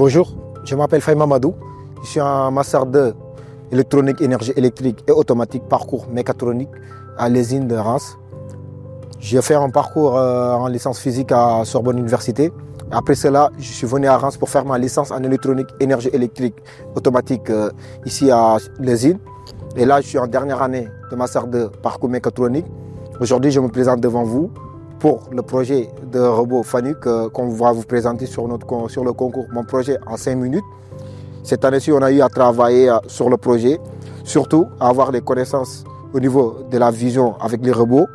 Bonjour, je m'appelle Faye Mamadou. Je suis en master 2 électronique, énergie électrique et automatique, parcours mécatronique à l'ESIN de Reims. J'ai fait un parcours en licence physique à Sorbonne Université. Après cela, je suis venu à Reims pour faire ma licence en électronique, énergie électrique, automatique ici à l'ESIN. Et là, je suis en dernière année de master 2 parcours mécatronique. Aujourd'hui, je me présente devant vous pour le projet de robot FANUC qu'on va vous présenter sur le concours Mon projet en 5 minutes. Cette année-ci, on a eu à travailler sur le projet, surtout à avoir des connaissances au niveau de la vision avec les robots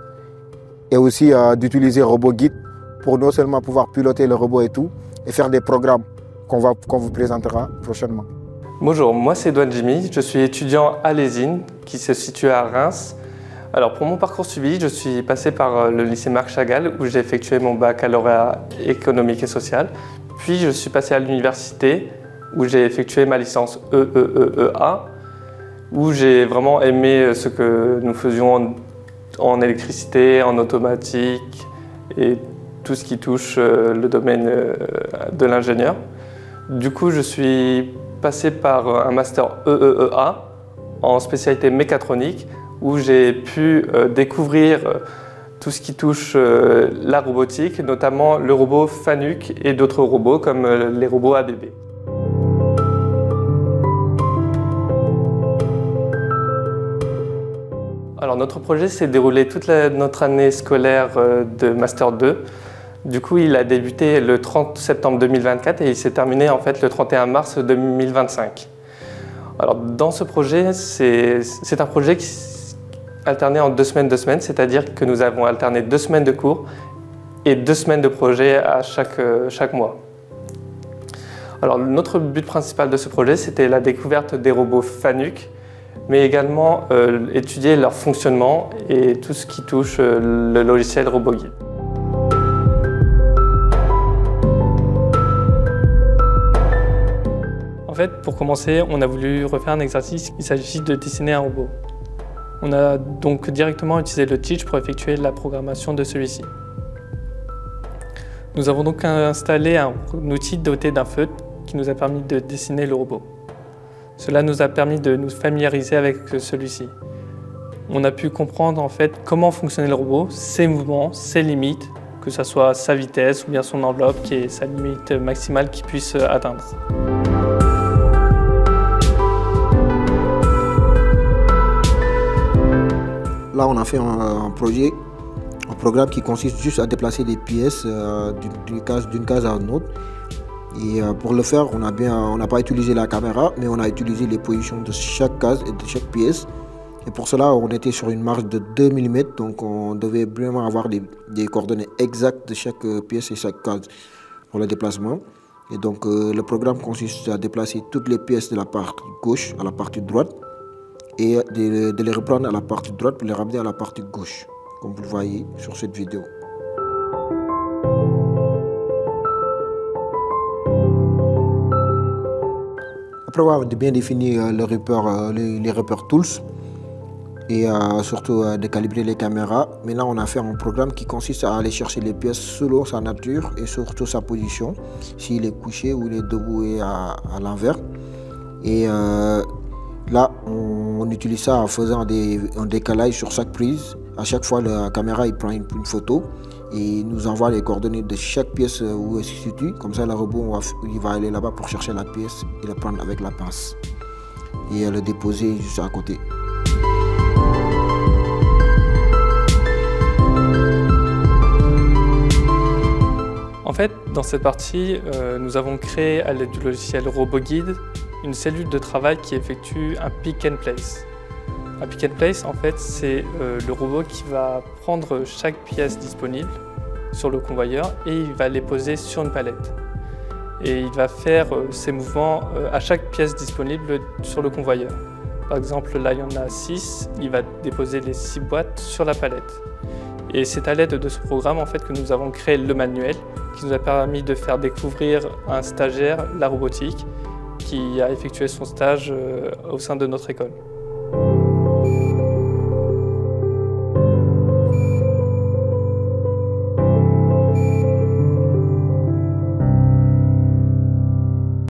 et aussi d'utiliser RobotGuide pour non seulement pouvoir piloter le robot et tout, et faire des programmes qu'on vous présentera prochainement. Bonjour, moi c'est Douane Jimmy, je suis étudiant à l'ESIN qui se situe à Reims. Alors pour mon parcours suivi, je suis passé par le lycée Marc Chagall où j'ai effectué mon baccalauréat économique et social. Puis je suis passé à l'université où j'ai effectué ma licence EEEA, où j'ai vraiment aimé ce que nous faisions en électricité, en automatique et tout ce qui touche le domaine de l'ingénieur. Du coup, je suis passé par un master EEEA en spécialité mécatronique où j'ai pu découvrir tout ce qui touche la robotique, notamment le robot FANUC et d'autres robots comme les robots ABB. Alors notre projet s'est déroulé toute notre année scolaire de Master 2. Du coup, il a débuté le 30 septembre 2024 et il s'est terminé en fait le 31 mars 2025. Alors dans ce projet, c'est un projet qui alterné en 2 semaines, c'est-à-dire que nous avons alterné 2 semaines de cours et 2 semaines de projet à chaque mois. Alors notre but principal de ce projet, c'était la découverte des robots FANUC, mais également étudier leur fonctionnement et tout ce qui touche le logiciel RobotGuide. En fait, pour commencer, on a voulu refaire un exercice. Il s'agit de dessiner un robot. On a donc directement utilisé le Teach pour effectuer la programmation de celui-ci. Nous avons donc installé un outil doté d'un feutre qui nous a permis de dessiner le robot. Cela nous a permis de nous familiariser avec celui-ci. On a pu comprendre en fait comment fonctionnait le robot, ses mouvements, ses limites, que ce soit sa vitesse ou bien son enveloppe qui est sa limite maximale qu'il puisse atteindre. Là, on a fait un programme qui consiste juste à déplacer des pièces d'une case à une autre. Et pour le faire, on n'a pas utilisé la caméra, mais on a utilisé les positions de chaque case et de chaque pièce. Et pour cela, on était sur une marge de 2 mm, donc on devait vraiment avoir des coordonnées exactes de chaque pièce et chaque case pour le déplacement. Et donc le programme consiste à déplacer toutes les pièces de la partie gauche à la partie droite, et de les reprendre à la partie droite pour les ramener à la partie gauche, comme vous le voyez sur cette vidéo. Après avoir bien défini les repères tools et surtout de calibrer les caméras, maintenant on a fait un programme qui consiste à aller chercher les pièces selon sa nature et surtout sa position, s'il est couché ou il est debout et à l'envers. Et là, on utilise ça en faisant un décalage sur chaque prise. À chaque fois, la caméra prend une photo et nous envoie les coordonnées de chaque pièce où elle se situe. Comme ça, le robot il va aller là-bas pour chercher la pièce et la prendre avec la pince et le déposer juste à côté. En fait, dans cette partie, nous avons créé à l'aide du logiciel RobotGuide une cellule de travail qui effectue un pick and place. Un pick and place, en fait, c'est le robot qui va prendre chaque pièce disponible sur le convoyeur et il va les poser sur une palette. Et il va faire ses mouvements à chaque pièce disponible sur le convoyeur. Par exemple, là, il y en a 6, il va déposer les 6 boîtes sur la palette. Et c'est à l'aide de ce programme en fait, que nous avons créé le manuel qui nous a permis de faire découvrir à un stagiaire la robotique qui a effectué son stage au sein de notre école.